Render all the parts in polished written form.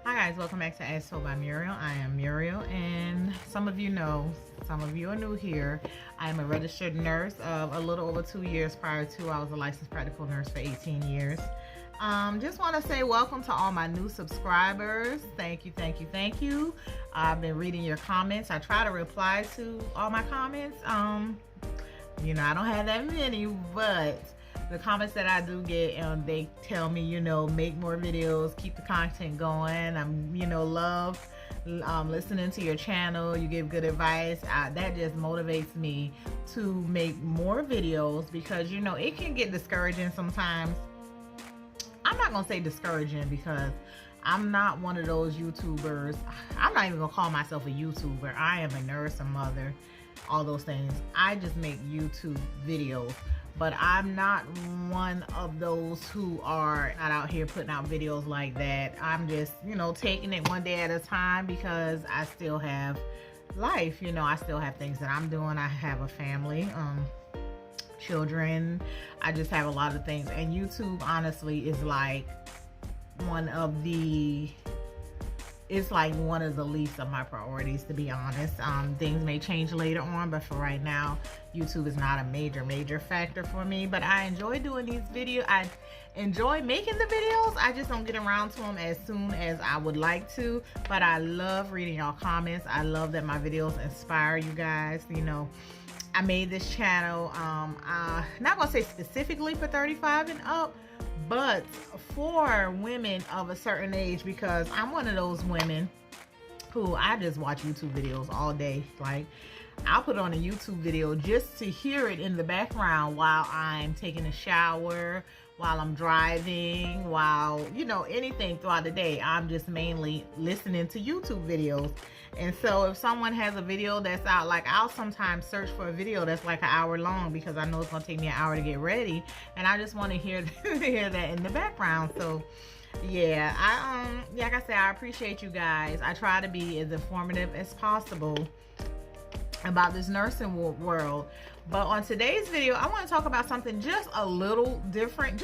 Hi guys, welcome back to As Told by Muriel. I am Muriel, and some of you know, some of you are new here. I am a registered nurse of a little over 2 years. Prior to, I was a licensed practical nurse for 18 years. Just want to say welcome to all my new subscribers. Thank you, thank you, thank you. I've been reading your comments. I try to reply to all my comments. You know, I don't have that many, but the comments that I do get, and they tell me, you know, make more videos, keep the content going. You know, love listening to your channel. You give good advice. That just motivates me to make more videos, because, you know, it can get discouraging sometimes. I'm not gonna say discouraging, because I'm not one of those YouTubers. I'm not even gonna call myself a YouTuber. I am a nurse, a mother, all those things. I just make YouTube videos. But I'm not one of those who are not out here putting out videos like that. I'm just, you know, taking it one day at a time, because I still have life. You know, I still have things that I'm doing. I have a family, children. I just have a lot of things. And YouTube, honestly, is like one of the... it's like one of the least of my priorities, to be honest. Things may change later on, but for right now, YouTube is not a major factor for me. But I enjoy doing these videos. I enjoy making the videos. I just don't get around to them as soon as I would like to. But I love reading y'all comments. I love that my videos inspire you guys. You know, I made this channel, not gonna say specifically for 35 and up, but for women of a certain age, because I'm one of those women who, I just watch YouTube videos all day. Like, I'll put on a YouTube video just to hear it in the background while I'm taking a shower, while I'm driving, while, you know, anything throughout the day. I'm just mainly listening to YouTube videos. And so if someone has a video that's out, like, I'll sometimes search for a video that's like an hour long, because I know it's gonna take me an hour to get ready, and I just want to hear hear that in the background. So yeah, like I said, I appreciate you guys. I try to be as informative as possible about this nursing world. But on today's video, I want to talk about something just a little different,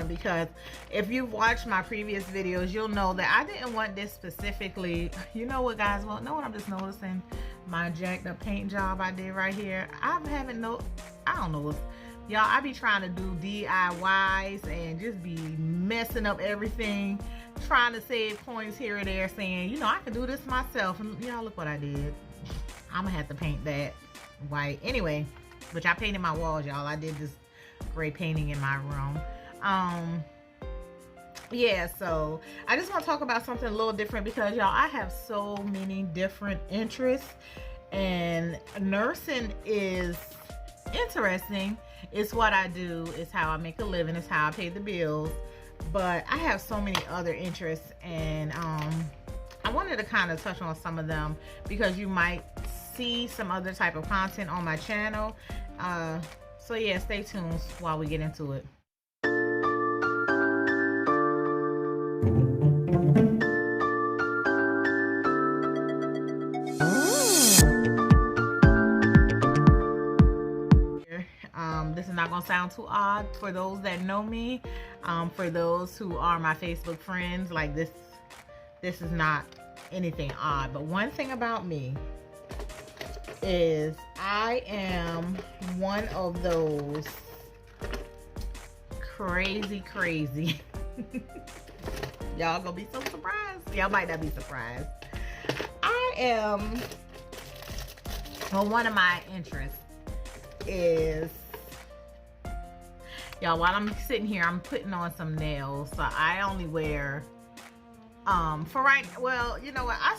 because if you've watched my previous videos, you'll know that I didn't want this specifically. You know what, guys? Well, know what I'm just noticing? My jacked up paint job I did right here. I don't know y'all, I be trying to do DIYs and just be messing up everything, trying to save coins here or there, saying, you know, I can do this myself. And y'all, look what I did. I'm gonna have to paint that white anyway, which I painted my walls, y'all. I did this gray painting in my room. Yeah, so I just want to talk about something a little different, because y'all, I have so many different interests, and nursing is interesting. It's what I do. It's how I make a living. It's how I pay the bills. But I have so many other interests, and I wanted to kind of touch on some of them, because you might see some other type of content on my channel. So yeah, stay tuned while we get into it. This is not gonna sound too odd for those that know me. For those who are my Facebook friends, like, this is not anything odd. But one thing about me is I am one of those crazy y'all gonna be so surprised. Y'all might not be surprised. I am, well, one of my interests is, y'all, while I'm sitting here, I'm putting on some nails. So I only wear well, you know what, I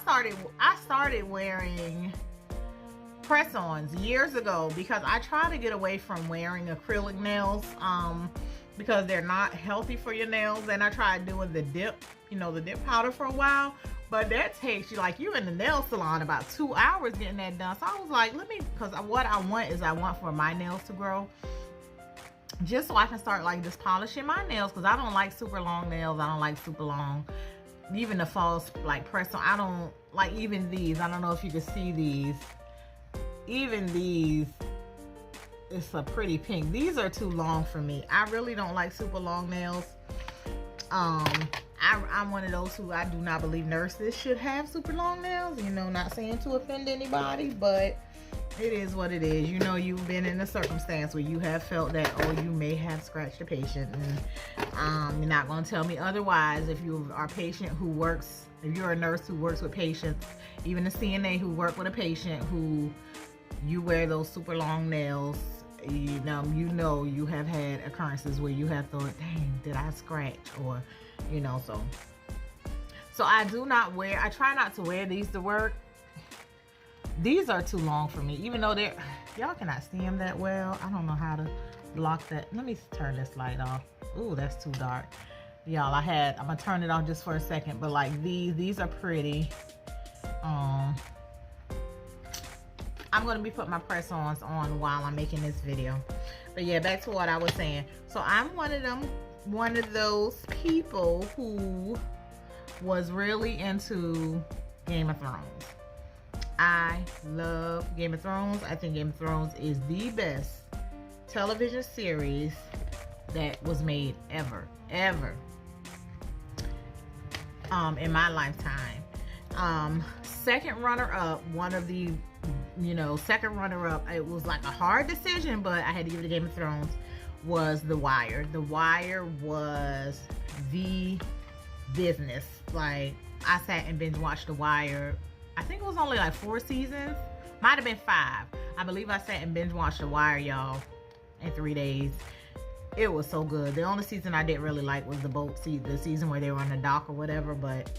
started wearing press-ons years ago, because I try to get away from wearing acrylic nails, because they're not healthy for your nails. And I tried doing the dip, you know, the dip powder for a while, but that takes you, like, you're in the nail salon about 2 hours getting that done. So I was like, because what I want for my nails to grow, just so I can start, like, just polishing my nails, because I don't like super long nails. I don't like super long, even the false, like, press on. I don't like even these. I don't know if you can see these. Even these, it's a pretty pink. These are too long for me. I really don't like super long nails. I'm one of those who I do not believe nurses should have super long nails. You know, not saying to offend anybody, but it is what it is. You know, you've been in a circumstance where you have felt that, oh, you may have scratched a patient, and you're not going to tell me otherwise. If you are a patient who works, if you're a nurse who works with patients, even a CNA who work with a patient who you wear those super long nails, you know you have had occurrences where you have thought, dang, did I scratch? Or, you know, so I try not to wear these to work. These are too long for me, even though y'all cannot see them that well. I don't know how to block that. Let me turn this light off. Ooh, that's too dark. Y'all, I'm gonna turn it off just for a second, but like these are pretty. I'm gonna be putting my press-ons on while I'm making this video. But yeah, back to what I was saying. So I'm one of those people who was really into Game of Thrones. I love Game of Thrones. I think Game of Thrones is the best television series that was made ever in my lifetime. Second runner-up, second runner-up, it was like a hard decision, but I had to give it to Game of Thrones, was The Wire. The Wire was the business. Like, I sat and binge watched The Wire. I think it was only like 4 seasons. Might have been 5. I believe I sat and binge watched The Wire, y'all, in 3 days. It was so good. The only season I didn't really like was the season where they were on the dock or whatever, but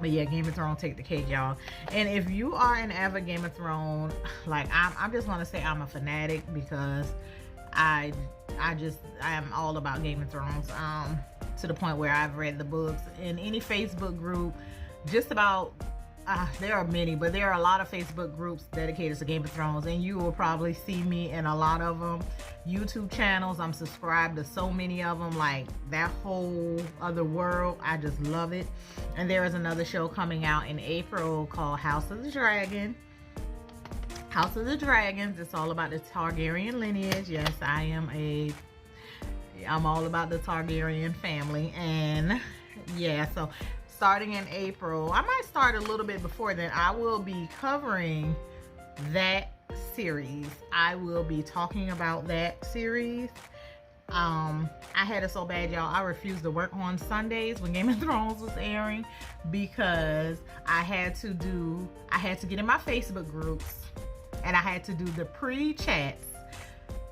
yeah, Game of Thrones take the cake, y'all. And if you are an avid Game of Thrones, like I'm just gonna say I'm a fanatic, because I am all about Game of Thrones, to the point where I've read the books. In any Facebook group, just about there are many, but there are a lot of Facebook groups dedicated to Game of Thrones, and you will probably see me in a lot of them. YouTube channels, I'm subscribed to so many of them, like that whole other world. I just love it. And there is another show coming out in April called House of the Dragon. House of the Dragons. It's all about the Targaryen lineage. Yes, I'm all about the Targaryen family. And yeah, so starting in April, I might start a little bit before then, I will be covering that series. I will be talking about that series. I had it so bad, y'all, I refused to work on Sundays when Game of Thrones was airing, because I had to get in my Facebook groups, and I had to do the pre-chats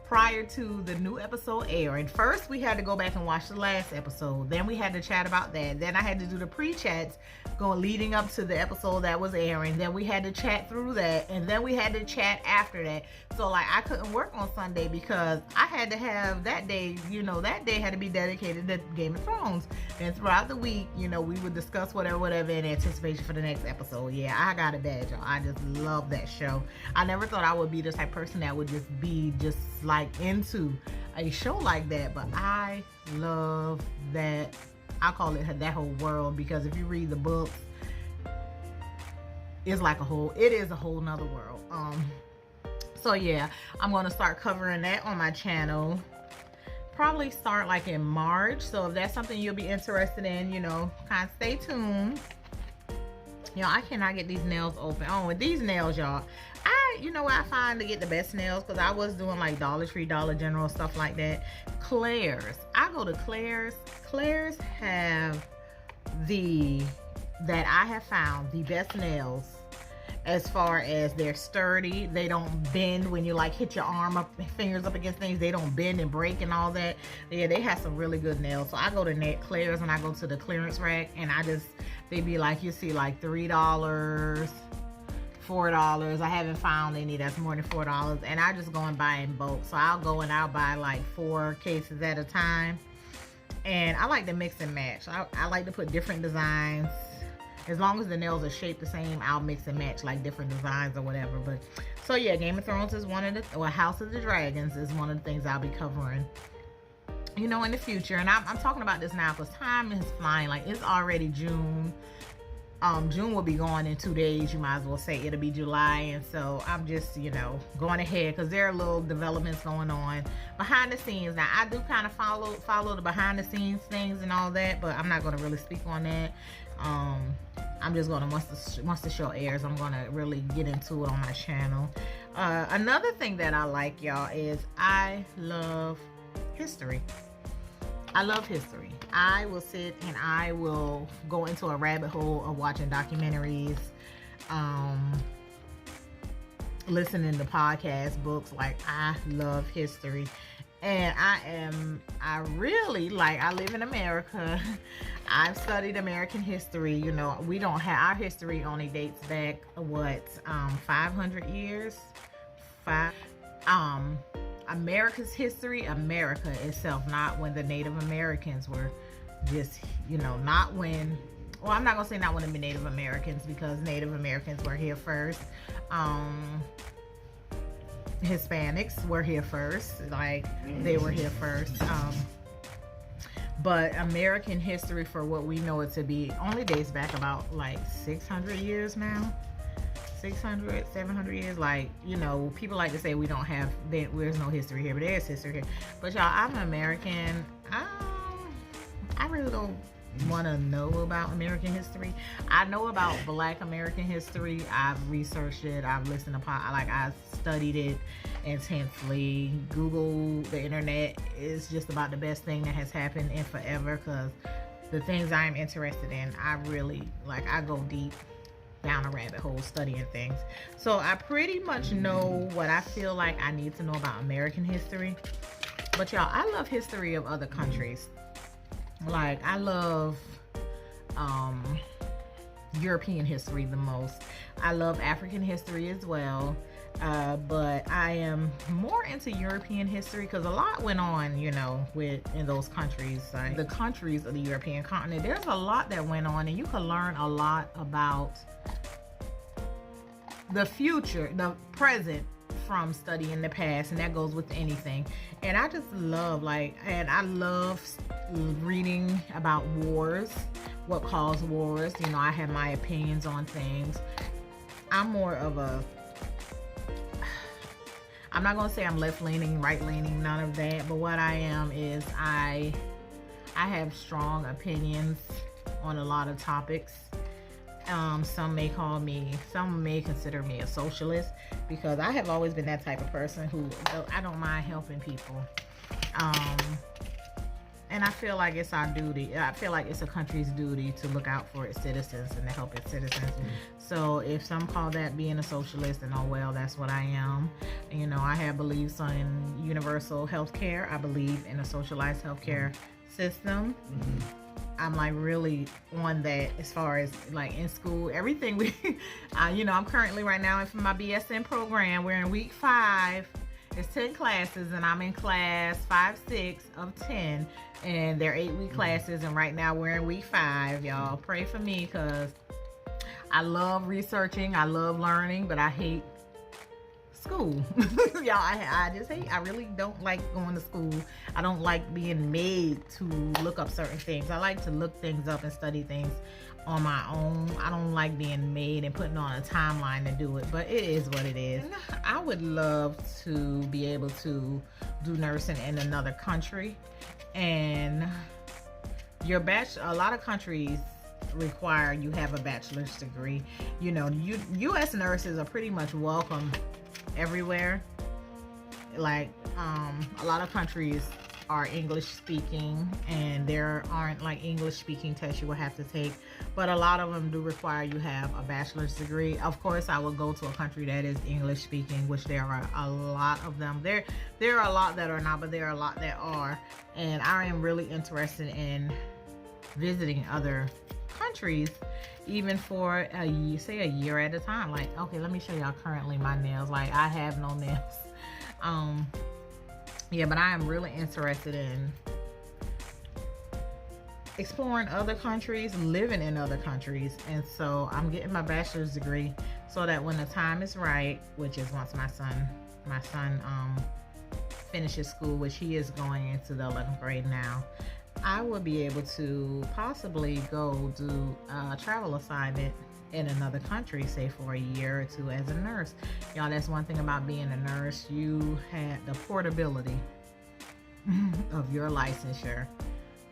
prior to the new episode airing. First, we had to go back and watch the last episode. Then we had to chat about that. Then I had to do the pre-chats leading up to the episode that was airing. Then we had to chat through that, and then we had to chat after that. So like, I couldn't work on Sunday because I had to have that day, that day had to be dedicated to Game of Thrones. And throughout the week, we would discuss whatever in anticipation for the next episode. Yeah, I got it bad, y'all. I just love that show. I never thought I would be the type of person that would just be like into a show like that, but I love that. I call it that whole world, because if you read the books, it is a whole nother world. So yeah, I'm going to start covering that on my channel. Probably start like in March. So if that's something you'll be interested in, kind of stay tuned. I cannot get these nails open. Oh, with these nails, y'all, I find to get the best nails, because I was doing like Dollar Tree, Dollar General, stuff like that. Claire's. I go to Claire's. Claire's have that I have found the best nails, as far as they're sturdy. They don't bend when you like hit your fingers up against things. They don't bend and break and all that. Yeah, they have some really good nails. So I go to Claire's, and I go to the clearance rack, and they be like, you see like $3, $4. I haven't found any that's more than $4, and I just go and buy in bulk. So I'll go and I'll buy like 4 cases at a time, and I like to mix and match. I like to put different designs. As long as the nails are shaped the same, I'll mix and match like different designs or whatever. But so yeah, Game of Thrones is House of the Dragons is one of the things I'll be covering, in the future. And I'm talking about this now because time is flying. Like, it's already June. June will be gone in 2 days. You might as well say it'll be July. And so I'm just, you know, going ahead because there are little developments going on behind the scenes. Now, I do kind of follow the behind the scenes things and all that, but I'm not going to really speak on that. I'm just going to, once the show airs, I'm going to really get into it on my channel. Another thing that I like, y'all, is I love history. I love history. I will sit and I will go into a rabbit hole of watching documentaries, listening to podcasts, books. Like, I love history. And I really like, I live in America. I've studied American history. You know, we don't have, our history only dates back, what, 500 years? America's history, America itself, not when the Native Americans were just, you know, not when, well, I'm not gonna say not when the Native Americans, because Native Americans were here first. Hispanics were here first, like they were here first. But American history, for what we know it to be, only dates back about like 600 years now. 600, 700 years. Like, you know, people like to say we don't have, there's no history here, but there is history here. But y'all, I'm American. I really don't want to know about American history. I know about Black American history. I've researched it. I've listened to I studied it intensely. Google, the internet is just about the best thing that has happened in forever, because the things I'm interested in, I really, like, I go deep down a rabbit hole studying things. So I pretty much know what I feel like I need to know about American history. But y'all, I love history of other countries. Like, I love European history the most. I love African history as well. But I am more into European history because a lot went on, you know, in those countries, like the countries of the European continent. There's a lot that went on, and you can learn a lot about the future, the present, from studying the past, and that goes with anything. And I just love, like, and I love reading about wars, what caused wars. You know, I have my opinions on things. I'm more of a, I'm not gonna say I'm left-leaning, right-leaning, none of that, but what I am is I have strong opinions on a lot of topics. Some may consider me a socialist, because I have always been that type of person who, I don't mind helping people. And I feel like it's our duty. I feel like it's a country's duty to look out for its citizens and to help its citizens. So if some call that being a socialist, then oh well, that's what I am. You know, I have beliefs on universal health care. I believe in a socialized healthcare system. I'm like really on that as far as like in school, everything we, you know, I'm currently right now in my BSN program. We're in week 5. It's 10 classes, and I'm in class 5, 6 of 10, and they're 8-week classes. And right now we're in week 5. Y'all pray for me, because I love researching, I love learning, but I hate school. Y'all, I just hate, I really don't like going to school. I don't like being made to look up certain things. I like to look things up and study things on my own. I don't like being made and putting on a timeline to do it, but it is what it is. I would love to be able to do nursing in another country, and your a lot of countries require you have a bachelor's degree. You know, U.S. nurses are pretty much welcome everywhere. Like, a lot of countries are English speaking, and there aren't like English speaking tests you will have to take, but a lot of them do require you have a bachelor's degree. Of course, I will go to a country that is English speaking, which there are a lot of them. There are a lot that are not, but there are a lot that are, and I am really interested in visiting other countries, even for a year at a time. Like, okay, let me show y'all currently my nails. Like, I have no nails. Yeah, but I am really interested in exploring other countries, living in other countries. And so I'm getting my bachelor's degree so that when the time is right, which is once my son finishes school, which he is going into the 11th grade now, I would be able to possibly go do a travel assignment in another country, say for a year or two as a nurse. Y'all, that's one thing about being a nurse. You had the portability of your licensure.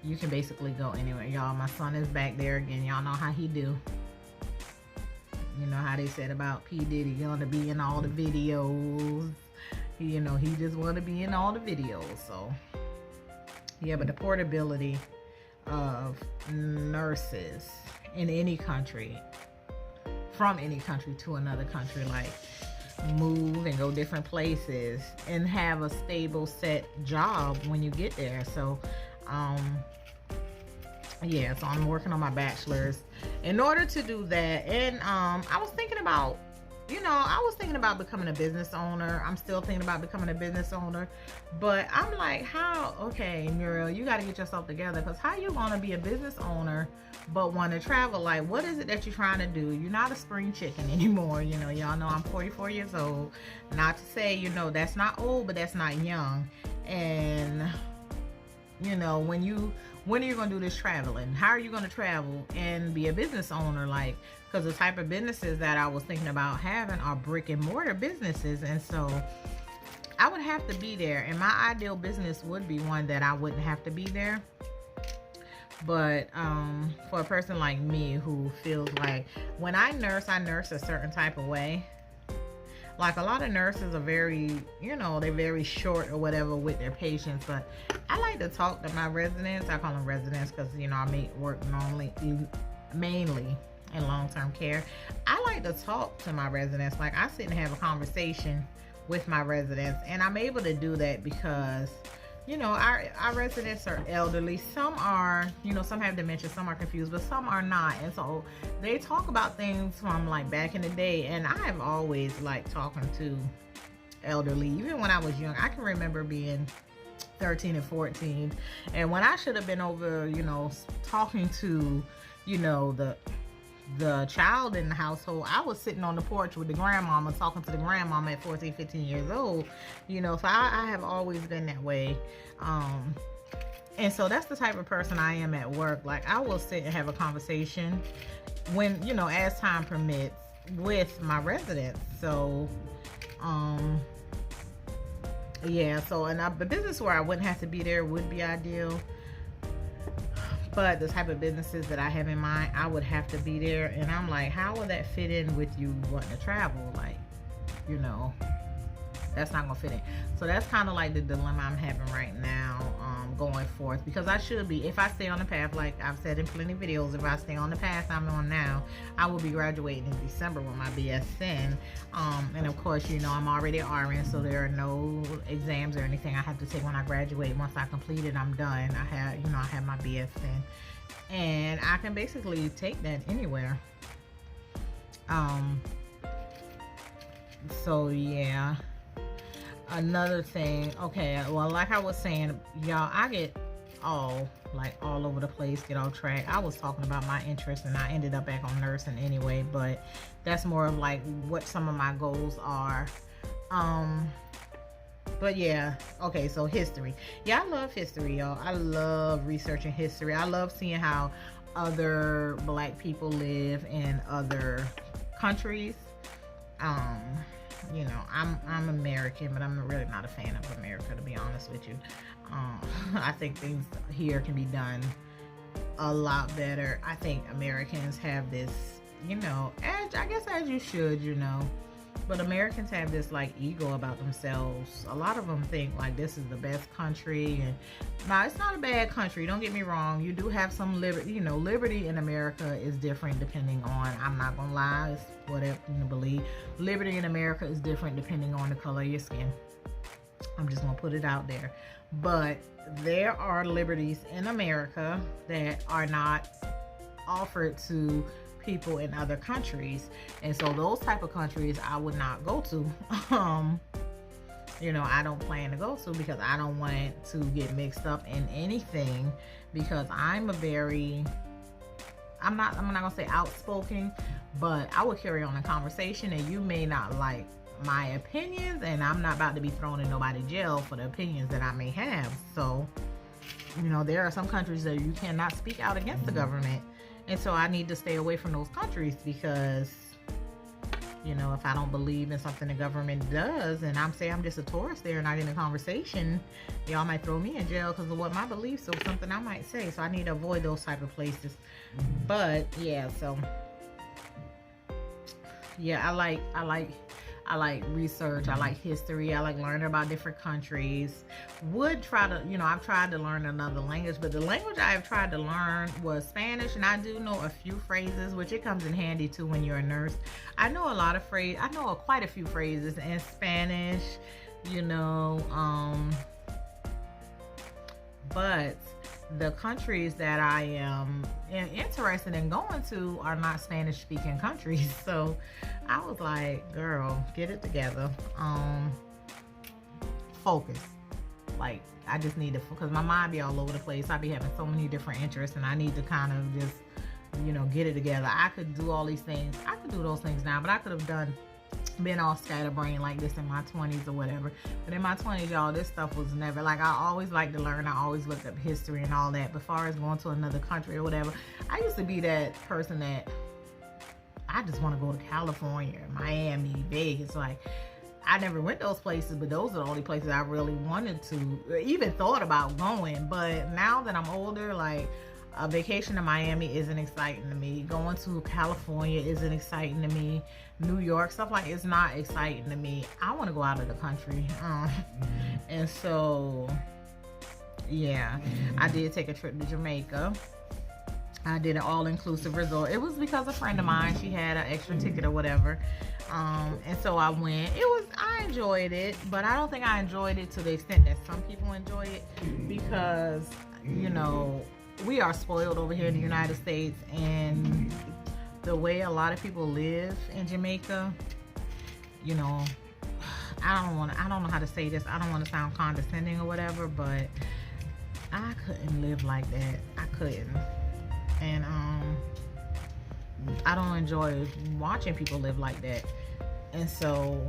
You can basically go anywhere. Y'all, my son is back there again. Y'all know how he do. You know how they said about P. Diddy, gonna be in all the videos. You know, he just want to be in all the videos. So yeah, but the portability of nurses in any country, from any country to another country, like move and go different places and have a stable set job when you get there. So yeah, so I'm working on my bachelor's in order to do that. And I was thinking about, you know, I was thinking about becoming a business owner. I'm still thinking about becoming a business owner, but I'm like, how? Okay, Muriel, you got to get yourself together, because how you want to be a business owner but want to travel? Like, what is it that you're trying to do? You're not a spring chicken anymore. You know, y'all know I'm 44 years old. Not to say, you know, that's not old, but that's not young. And you know, when are you going to do this traveling? How are you going to travel and be a business owner? Like, because the type of businesses that I was thinking about having are brick and mortar businesses. And so I would have to be there. And my ideal business would be one that I wouldn't have to be there. But for a person like me who feels like when I nurse a certain type of way. Like, a lot of nurses are very, you know, they're very short or whatever with their patients. But I like to talk to my residents. I call them residents because, you know, I work mainly in long-term care. I like to talk to my residents. Like, I sit and have a conversation with my residents. And I'm able to do that because, you know, our residents are elderly. Some are, you know, some have dementia, some are confused, but some are not. And so they talk about things from like back in the day. And I have always liked talking to elderly. Even when I was young, I can remember being 13 and 14. And when I should have been over, you know, talking to, you know, the child in the household, I was sitting on the porch with the grandmama, talking to the grandmama at 14, 15 years old, you know. So I have always been that way. And so that's the type of person I am at work. Like, I will sit and have a conversation when, you know, as time permits with my residents. So, yeah, so, and the business where I wouldn't have to be there would be ideal. But the type of businesses that I have in mind, I would have to be there. And I'm like, how will that fit in with you wanting to travel? Like, you know, that's not gonna fit in. So that's kind of like the dilemma I'm having right now, going forth, because I should be, if I stay on the path, like I've said in plenty of videos, if I stay on the path I'm on now, I will be graduating in December with my BSN. And of course, you know, I'm already RN, so there are no exams or anything I have to take when I graduate. Once I complete it, I'm done. I have my BSN, and I can basically take that anywhere. So yeah. Another thing, okay, well, like I was saying, y'all, I get all over the place, get off track. I was talking about my interest, and I ended up back on nursing anyway, but that's more of like what some of my goals are. But yeah, okay, so history. Yeah, I love history, y'all. I love researching history. I love seeing how other Black people live in other countries. You know, I'm American, but I'm really not a fan of America, to be honest with you. I think things here can be done a lot better. I think Americans have this, you know, I guess as you should, you know, but Americans have this like ego about themselves. A lot of them think like this is the best country, and now it's not a bad country, don't get me wrong. You do have some liberty, you know, liberty in America is different depending on, I'm not gonna lie, it's whatever you believe. Liberty in America is different depending on the color of your skin. I'm just gonna put it out there. But there are liberties in America that are not offered to people in other countries, and so those type of countries I would not go to. You know, I don't plan to go to, because I don't want to get mixed up in anything, because I'm not gonna say outspoken, but I will carry on a conversation, and you may not like my opinions, and I'm not about to be thrown in nobody's jail for the opinions that I may have. So You know, there are some countries that you cannot speak out against the government. And so I need to stay away from those countries because, you know, if I don't believe in something the government does, and I'm just a tourist there and not in a conversation, y'all might throw me in jail because of what my beliefs or something I might say. So I need to avoid those type of places. But yeah, so yeah, I like research. I like history. I like learning about different countries. Would try to, you know, I've tried to learn another language, but the language I've tried to learn was Spanish, and I do know a few phrases, which it comes in handy too when you're a nurse. I know quite a few phrases in Spanish, you know, but the countries that I am interested in going to are not Spanish speaking countries. So I was like, girl, get it together. Focus. Like, I just need to, because my mind be all over the place. I be having so many different interests, and I need to kind of just, you know, get it together. I could do all these things. I could do those things now, but I could have been all scatterbrained like this in my 20s or whatever. But in my 20s, y'all, this stuff was never, like, I always liked to learn. I always looked up history and all that. But as far as going to another country or whatever, I used to be that person that I just want to go to California, Miami, Vegas. Like, I never went those places, but those are the only places I really wanted to, even thought about going. But now that I'm older, like, a vacation to Miami isn't exciting to me. Going to California isn't exciting to me. New York, stuff like it's not exciting to me. I want to go out of the country. And so, yeah, I did take a trip to Jamaica. I did an all-inclusive resort. It was because a friend of mine, she had an extra ticket or whatever. And so I went. I enjoyed it, but I don't think I enjoyed it to the extent that some people enjoy it, because, you know, we are spoiled over here in the United States, and the way a lot of people live in Jamaica, you know, I don't know how to say this. I don't want to sound condescending or whatever, but I couldn't live like that. I couldn't. And I don't enjoy watching people live like that. And so,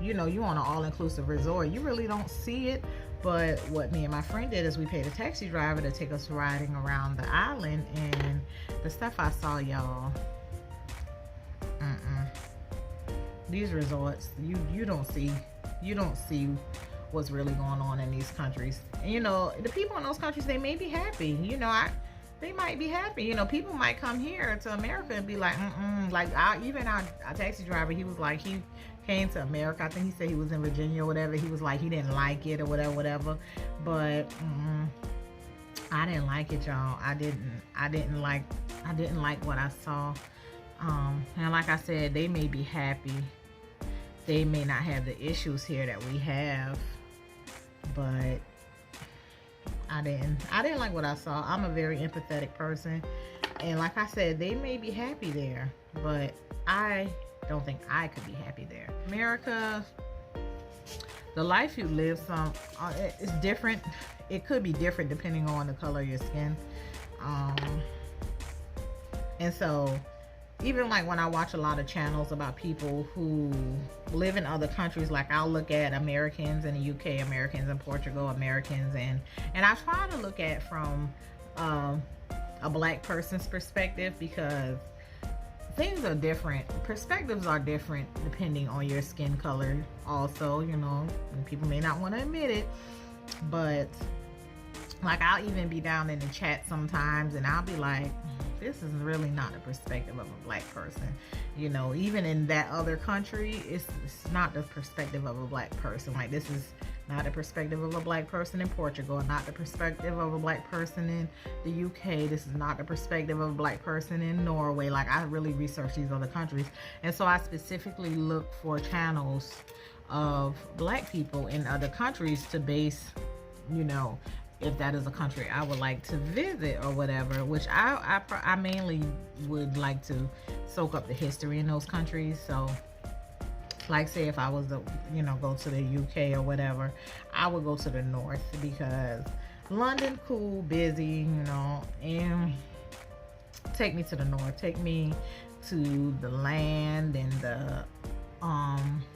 you know, you on an all-inclusive resort, you really don't see it. But what me and my friend did is we paid a taxi driver to take us riding around the island, and the stuff I saw, y'all, these resorts, you don't see what's really going on in these countries. And, you know, the people in those countries, they may be happy, you know, they might be happy. You know, people might come here to America and be like, like even our taxi driver, he was like, he came to America. I think he said he was in Virginia or whatever. He was like, he didn't like it or whatever. But I didn't like it, y'all. I didn't like what I saw. And like I said, they may be happy. They may not have the issues here that we have, but I didn't like what I saw. I'm a very empathetic person, and like I said, they may be happy there, but I don't think I could be happy there. America, the life you live, it's different. It could be different depending on the color of your skin. And so, even like when I watch a lot of channels about people who live in other countries, like I'll look at Americans in the UK, Americans in Portugal, Americans, and I try to look at from a black person's perspective, because things are different. Perspectives are different depending on your skin color also, you know, and people may not want to admit it, but like I'll even be down in the chat sometimes and I'll be like, this is really not the perspective of a black person. You know, even in that other country, it's not the perspective of a black person. Like, this is not the perspective of a black person in Portugal, not the perspective of a black person in the UK. This is not the perspective of a black person in Norway. Like, I really research these other countries. And so I specifically look for channels of black people in other countries to base, you know, if that is a country I would like to visit or whatever, which I mainly would like to soak up the history in those countries. So, like, say if I was to, you know, go to the UK or whatever, I would go to the north, because London, cool, busy, you know, and take me to the north. Take me to the land and the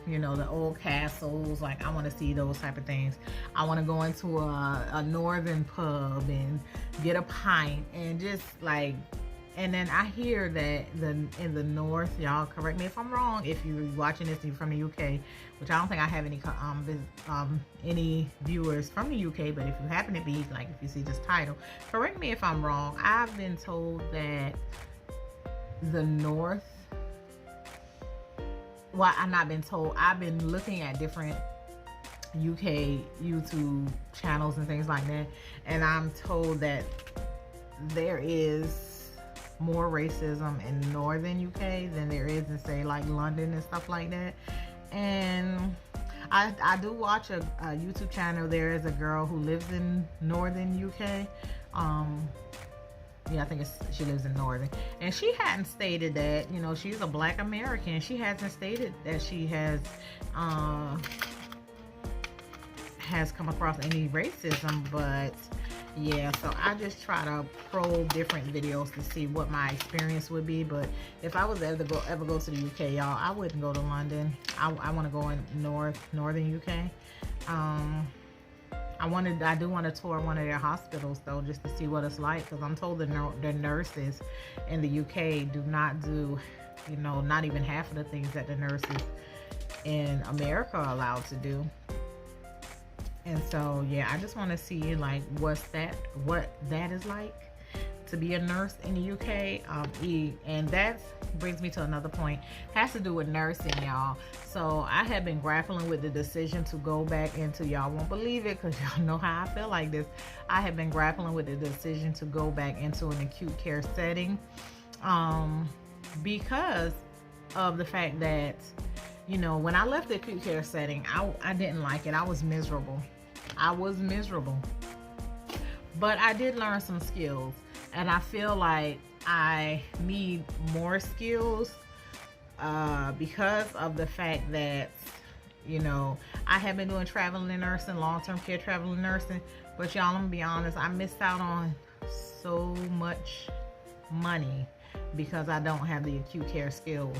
You know, the old castles. Like, I want to see those type of things. I want to go into a northern pub and get a pint and just like. And then I hear that in the north, y'all correct me if I'm wrong, if you're watching this and you're from the UK, which I don't think I have any viewers from the UK, but if you happen to be, like, if you see this title, correct me if I'm wrong. I've been told that the north, well, I've not been told, I've been looking at different UK YouTube channels and things like that, and I'm told that there is more racism in northern UK than there is in, say, like London and stuff like that. And I do watch a YouTube channel. There is a girl who lives in northern UK. Yeah, I think she lives in northern, and she hadn't stated that, you know, she's a Black American. She hasn't stated that she has come across any racism, but yeah, so I just try to probe different videos to see what my experience would be. But if I was ever go to the UK, y'all, I wouldn't go to London. I want to go in northern UK. I do want to tour one of their hospitals though, just to see what it's like, because I'm told the nurses in the UK do not do, you know, not even half of the things that the nurses in America are allowed to do. And so, yeah, I just want to see, like, what that is like to be a nurse in the UK. And that brings me to another point. It has to do with nursing, y'all. So I have been grappling with the decision to go back into, y'all won't believe it, because y'all know how I feel like this. I have been grappling with the decision to go back into an acute care setting, because of the fact that, you know, when I left the acute care setting, I didn't like it. I was miserable. But I did learn some skills, and I feel like I need more skills because of the fact that, you know, I have been doing traveling and nursing, long-term care traveling nursing, but y'all, I'm gonna be honest, I missed out on so much money because I don't have the acute care skills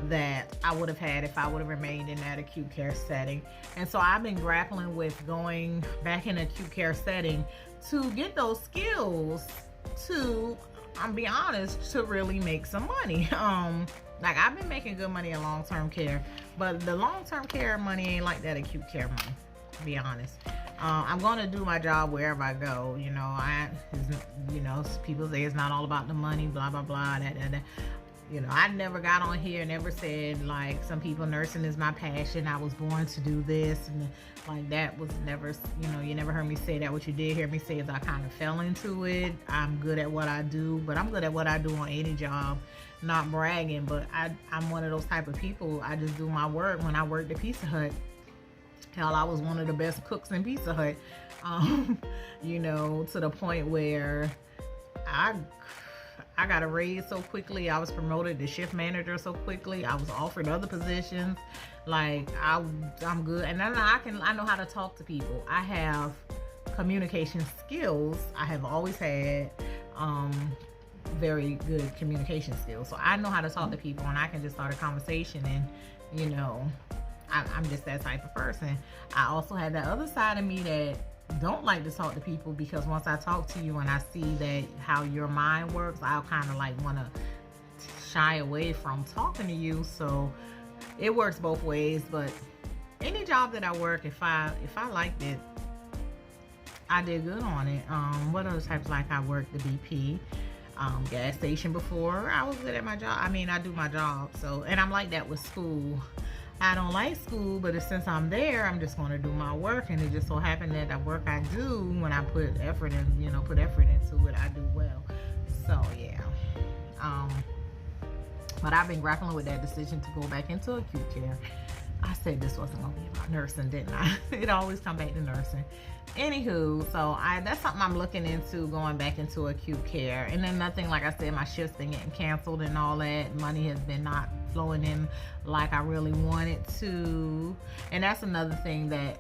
that I would have had if I would have remained in that acute care setting. And so I've been grappling with going back in an acute care setting to get those skills to, I'm be honest, to really make some money. Like, I've been making good money in long-term care, but the long-term care money ain't like that acute care money, to be honest. I'm going to do my job wherever I go. You know, people say it's not all about the money, blah, blah, blah, that. You know, I never got on here, never said, like, some people, nursing is my passion, I was born to do this, and like, that was never, you know, you never heard me say that. What you did hear me say is I kind of fell into it. I'm good at what I do, but I'm good at what I do on any job. Not bragging, but I'm one of those type of people. I just do my work. When I worked at Pizza Hut, hell, I was one of the best cooks in Pizza Hut, you know, to the point where I got a raise so quickly. I was promoted to shift manager so quickly. I was offered other positions. Like, I'm good. And then I know how to talk to people. I have communication skills. I have always had very good communication skills. So I know how to talk to people, and I can just start a conversation, and, you know, I'm just that type of person. I also have that other side of me that don't like to talk to people, because once I talk to you and I see that how your mind works, I'll kind of like want to shy away from talking to you. So it works both ways. But any job that I work, if I liked it, I did good on it. What other types? Like, I worked the BP gas station before. I was good at my job. I mean, I do my job. So, and I'm like that with school. I don't like school, but since I'm there, I'm just going to do my work. And it just so happened that the work I do, when I put effort in, you know, put effort into it, I do well. So, yeah. But I've been grappling with that decision to go back into acute care. I said this wasn't going to be about nursing, didn't I? It always come back to nursing. Anywho, so that's something I'm looking into, going back into acute care. And then nothing, like I said, my shifts been getting canceled and all that. Money has been not flowing in like I really wanted to. And that's another thing that,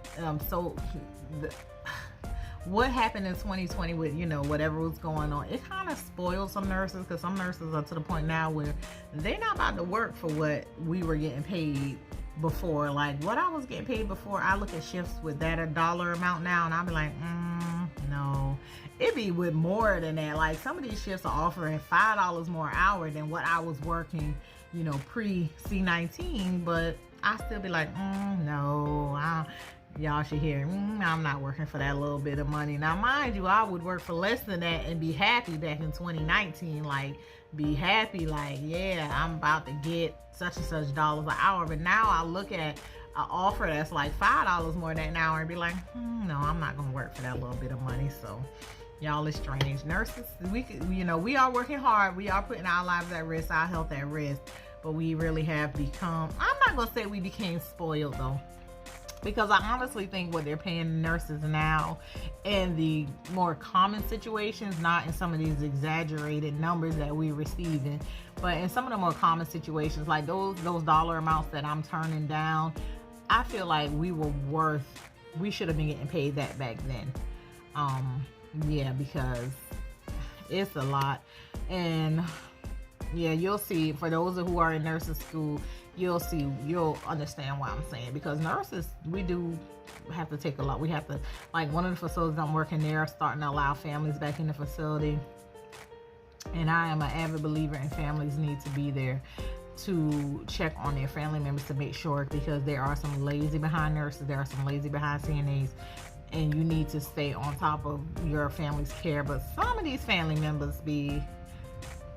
what happened in 2020 with, whatever was going on, it kind of spoiled some nurses, because some nurses are to the point now where they're not about to work for what we were getting paid before. Like what I was getting paid before, I look at shifts with that a dollar amount now, and I'll be like, no, it be with more than that. Like some of these shifts are offering $5 more an hour than what I was working, pre C19, but I still be like, no, y'all should hear, I'm not working for that little bit of money. Now, mind you, I would work for less than that and be happy back in 2019. Like, be happy, like, yeah, I'm about to get such and such dollars an hour. But now I look at an offer that's like $5 more than an hour and be like, no, I'm not going to work for that little bit of money. So, y'all, it's strange. Nurses, we are working hard. We are putting our lives at risk, our health at risk. But we really have become, I'm not going to say we became spoiled, though, because I honestly think what they're paying nurses now in the more common situations, not in some of these exaggerated numbers that we're receiving, but in some of the more common situations, like those dollar amounts that I'm turning down, I feel like we should have been getting paid that back then. Yeah, because it's a lot. And yeah, you'll see, for those who are in nursing school, you'll understand why I'm saying, because nurses, we do have to take a lot. We have to, like one of the facilities I'm working there, starting to allow families back in the facility. And I am an avid believer in families need to be there to check on their family members to make sure, because there are some lazy behind nurses, there are some lazy behind CNAs, and you need to stay on top of your family's care. But some of these family members be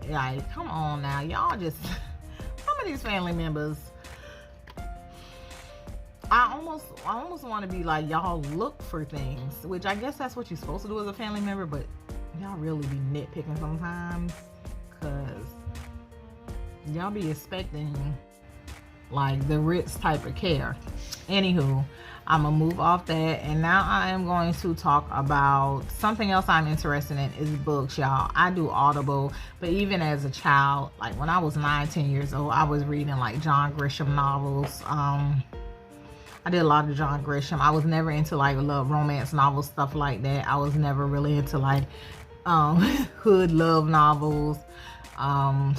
like, come on now, y'all just, some of these family members, I almost want to be like, y'all look for things, which I guess that's what you're supposed to do as a family member, but y'all really be nitpicking sometimes, because y'all be expecting like the Ritz type of care. Anywho, I'm gonna move off that, and now I am going to talk about something else I'm interested in, is books, y'all. I do Audible, but even as a child, like when I was 9-10 years old, I was reading like John Grisham novels. I did a lot of John Grisham. I was never into like love romance novels, stuff like that. I was never really into like hood love novels. I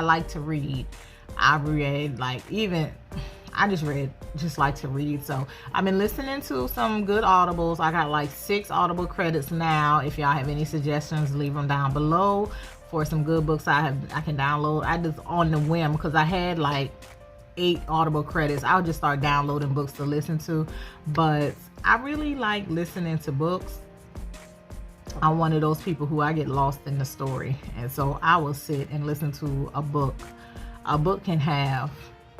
like to read. I just like to read. So I've been listening to some good Audibles. I got like 6 Audible credits now. If y'all have any suggestions, leave them down below for some good books I can download. I just on the whim, because I had like 8 Audible credits. I'll just start downloading books to listen to. But I really like listening to books. I'm one of those people who I get lost in the story, and so I will sit and listen to a book. A book can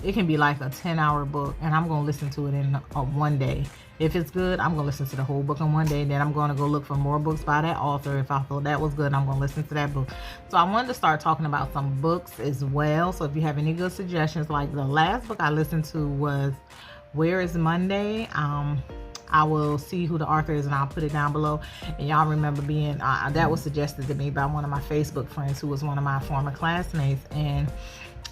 be like a 10-hour book, and I'm going to listen to it in one day. If it's good, I'm going to listen to the whole book in one day, and then I'm going to go look for more books by that author. If I thought that was good, I'm going to listen to that book. So I wanted to start talking about some books as well. So if you have any good suggestions, like the last book I listened to was Where is Monday? I will see who the author is and I'll put it down below. And y'all remember that was suggested to me by one of my Facebook friends who was one of my former classmates. And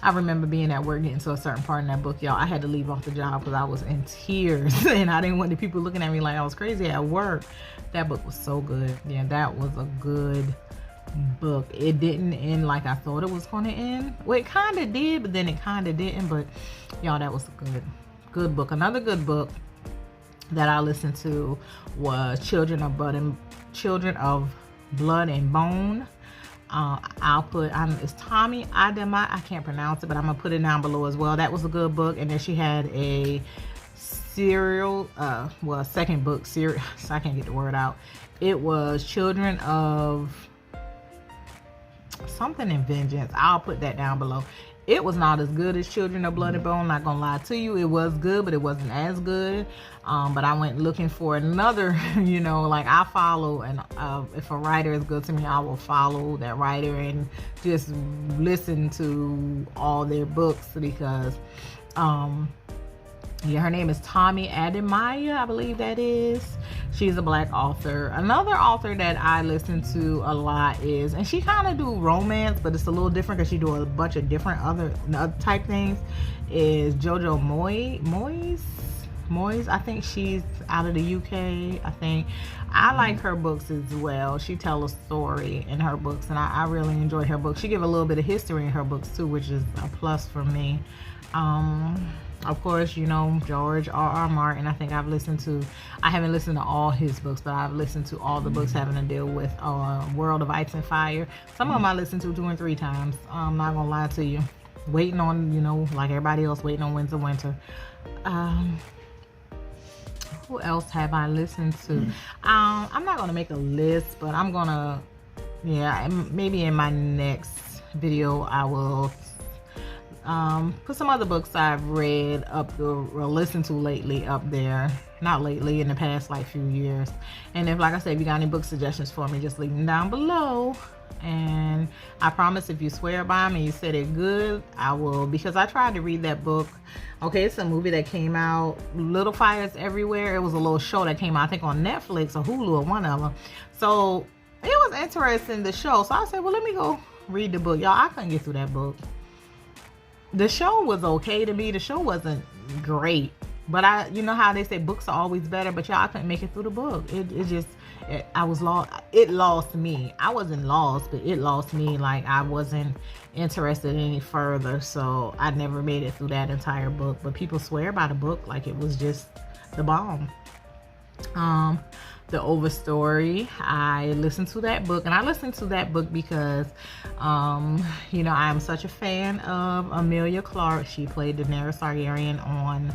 I remember being at work getting to a certain part in that book, y'all. I had to leave off the job because I was in tears and I didn't want the people looking at me like I was crazy at work. That book was so good. Yeah, that was a good book. It didn't end like I thought it was going to end. Well, it kind of did, but then it kind of didn't. But y'all, that was a good book. Another good book that I listened to was Children of Blood and Bone. It's Tommy Adema. I can't pronounce it, but I'm gonna put it down below as well. That was a good book. And then she had a second book series. I can't get the word out. It was Children of something in Vengeance. I'll put that down below. It was not as good as Children of Blood and Bone, not gonna lie to you. It was good, but it wasn't as good. But I went looking for another, like I follow, and if a writer is good to me, I will follow that writer and just listen to all their books, because her name is Tommy Ademaya, I believe that is. She's a Black author. Another author that I listen to a lot and she kind of do romance, but it's a little different because she do a bunch of different other type things, is Jojo Moyes. Moyes, I think she's out of the UK. I like her books as well. She tells a story in her books, and I really enjoy her books. She give a little bit of history in her books too, which is a plus for me. Of course, you know, George R.R. Martin. I haven't listened to all his books, but I've listened to all the books having to deal with World of Ice and Fire. Some of them I listened to 2 and 3 times. I'm not gonna lie to you. Waiting on, you know, like everybody else, waiting on Winds of Winter. Who else have I listened to? I'm not gonna make a list, but I'm gonna, yeah, maybe in my next video I will put some other books I've read up or listened to lately up there. Not lately, in the past like few years. And if, like I said, if you got any book suggestions for me, just leave them down below. And I promise, if you swear by me, you said it good, I will, because I tried to read that book. Okay, it's a movie that came out, Little Fires Everywhere. It was a little show that came out, I think on Netflix or Hulu or one of them. So it was interesting, the show. So I said, well, let me go read the book. Y'all, I couldn't get through that book. The show was okay to me. The show wasn't great, but you know how they say books are always better, but y'all, I couldn't make it through the book. I was lost. It lost me. I wasn't lost, but it lost me. Like, I wasn't interested any further, so I never made it through that entire book. But people swear by the book like it was just the bomb. The Overstory, I listened to that book, and I listened to that book because you know, I am such a fan of Emilia Clarke. She played Daenerys Targaryen on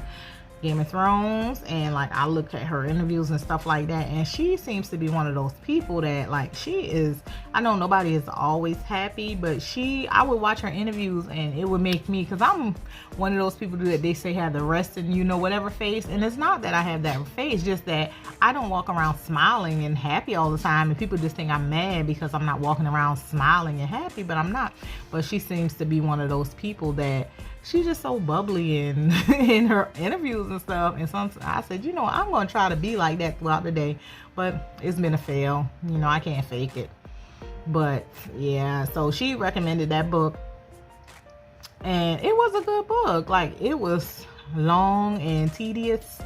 Game of Thrones, and like, I look at her interviews and stuff like that, and she seems to be one of those people that, like, she is, I know nobody is always happy, but I would watch her interviews and it would make me, because I'm one of those people that they say have the rest and you know whatever face, and it's not that I have that face, just that I don't walk around smiling and happy all the time, and people just think I'm mad because I'm not walking around smiling and happy, but I'm not. But she seems to be one of those people that she's just so bubbly in her interviews and stuff. And I said, you know, I'm going to try to be like that throughout the day. But it's been a fail. You know, I can't fake it. But, yeah. So she recommended that book. And it was a good book. Like, it was long and tedious.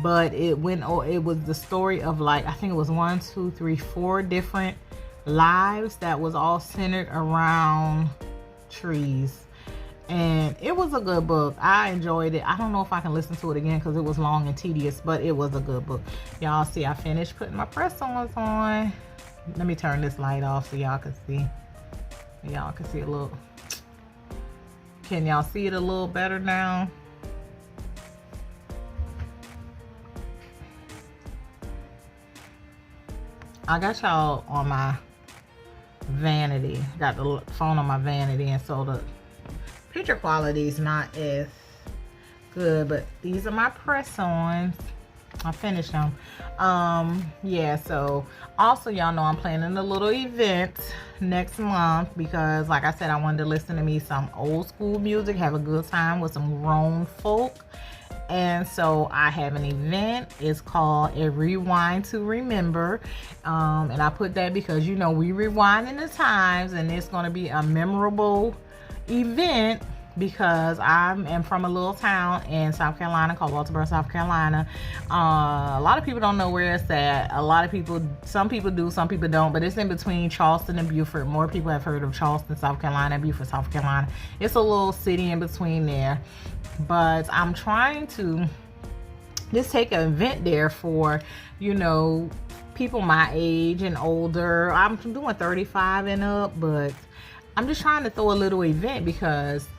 But it was the story of, like, I think it was 1, 2, 3, 4 different lives that was all centered around trees. And it was a good book. I enjoyed it. I don't know if I can listen to it again because it was long and tedious, but it was a good book. Y'all see, I finished putting my press-ons on. Let me turn this light off so y'all can see. Y'all can see a little. Can y'all see it a little better now? I got y'all on my vanity. Got the phone on my vanity, and so the picture quality is not as good, but these are my press-ons. I finished them. Yeah, so also, y'all know I'm planning a little event next month because, like I said, I wanted to listen to me some old school music, have a good time with some grown folk. And so I have an event. It's called A Rewind to Remember. And I put that because, you know, we rewind in the times, and it's going to be a memorable event because I am from a little town in South Carolina called Walterboro, South Carolina. A lot of people don't know where it's at. Some people do, some people don't, but it's in between Charleston and Beaufort. More people have heard of Charleston, South Carolina, and Beaufort, South Carolina. It's a little city in between there. But I'm trying to just take an event there for, you know, people my age and older. I'm doing 35 and up, but I'm just trying to throw a little event because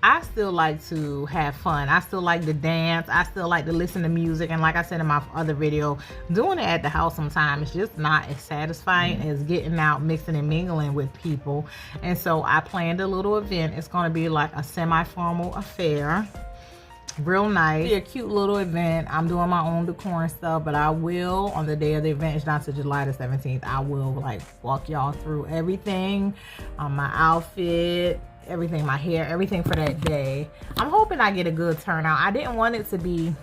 I still like to have fun. I still like to dance. I still like to listen to music. And like I said in my other video, doing it at the house sometimes is just not as satisfying as getting out, mixing and mingling with people. And so I planned a little event. It's going to be like a semi-formal affair. Real nice. Be a cute little event. I'm doing my own decor and stuff, but I will, on the day of the event, it's not to July the 17th, I will like walk y'all through everything, my outfit, everything, my hair, everything for that day. I'm hoping I get a good turnout. I didn't want it to be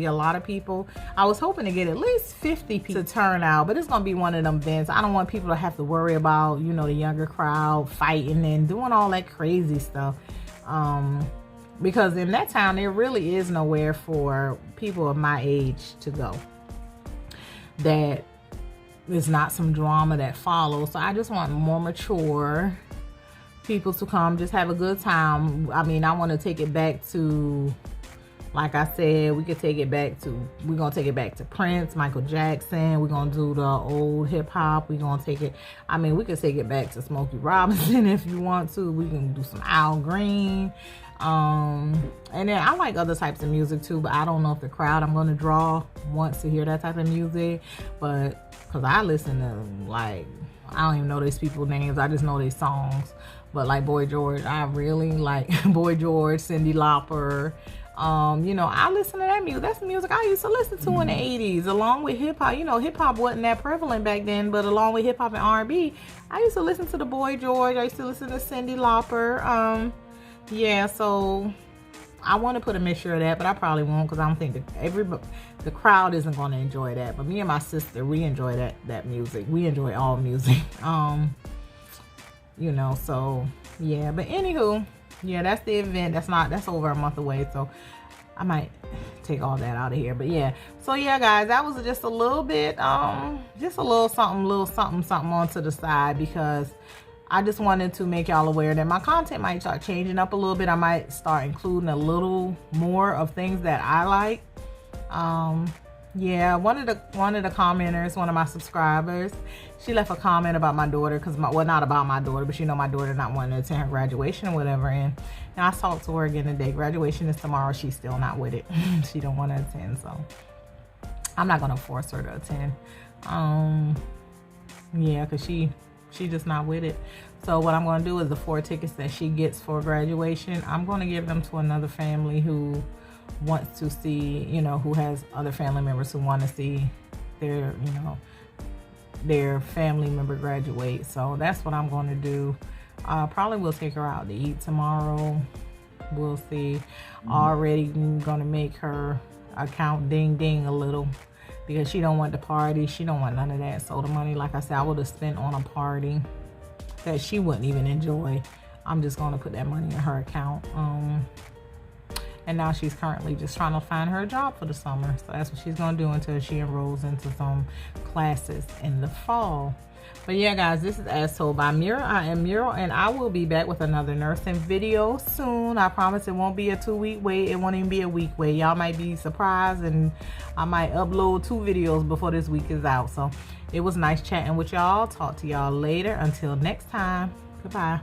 a lot of people. I was hoping to get at least 50 people to turn out, but it's gonna be one of them events. I don't want people to have to worry about, you know, the younger crowd fighting and doing all that crazy stuff. because in that town there really is nowhere for people of my age to go that is not some drama that follows. So I just want more mature people to come, just have a good time. I mean, I want to take it back to, like I said, we're gonna take it back to Prince, Michael Jackson. We're gonna do the old hip hop. We're gonna take it, I mean, we could take it back to Smokey Robinson if you want to. We can do some Al Green. And then I like other types of music too, but I don't know if the crowd I'm gonna draw wants to hear that type of music. But because I listen to, like, I don't even know these people's names, I just know their songs. But like Boy George, I really like Boy George, Cyndi Lauper. You know, I listen to that music. That's the music I used to listen to in the 80s, along with hip hop. You know, hip hop wasn't that prevalent back then, but along with hip hop and R&B, I used to listen to the Boy George. I used to listen to Cyndi Lauper. Yeah, so I want to put a mixture of that, but I probably won't, because I don't think the crowd isn't going to enjoy that. But me and my sister, we enjoy that music. We enjoy all music. You know, so yeah. But anywho, yeah, that's the event. That's over a month away, so I might take all that out of here. But yeah, so yeah, guys, that was just a little bit, just a little something onto the side, because I just wanted to make y'all aware that my content might start changing up a little bit. I might start including a little more of things that I like. Yeah, one of the commenters, one of my subscribers, she left a comment about my daughter, because well, not about my daughter, but you know, my daughter not wanting to attend her graduation or whatever. And I talked to her again today. Graduation is tomorrow. She's still not with it. She don't want to attend, so I'm not gonna force her to attend. Yeah, because she just not with it. So what I'm going to do is the 4 tickets that she gets for graduation, I'm going to give them to another family who wants to see, you know, who has other family members who want to see their, you know, their family member graduate. So that's what I'm going to do. Probably will take her out to eat tomorrow. We'll see. Already going to make her account ding ding a little, because she don't want the party. She don't want none of that. So the money, like I said, I would have spent on a party that she wouldn't even enjoy. I'm just going to put that money in her account. And now she's currently just trying to find her a job for the summer. So that's what she's going to do until she enrolls into some classes in the fall. But yeah, guys, this is As Told by Mira. I am Mira, and I will be back with another nursing video soon. I promise it won't be a 2-week wait. It won't even be a week wait. Y'all might be surprised, and I might upload 2 videos before this week is out. So it was nice chatting with y'all. Talk to y'all later. Until next time, goodbye.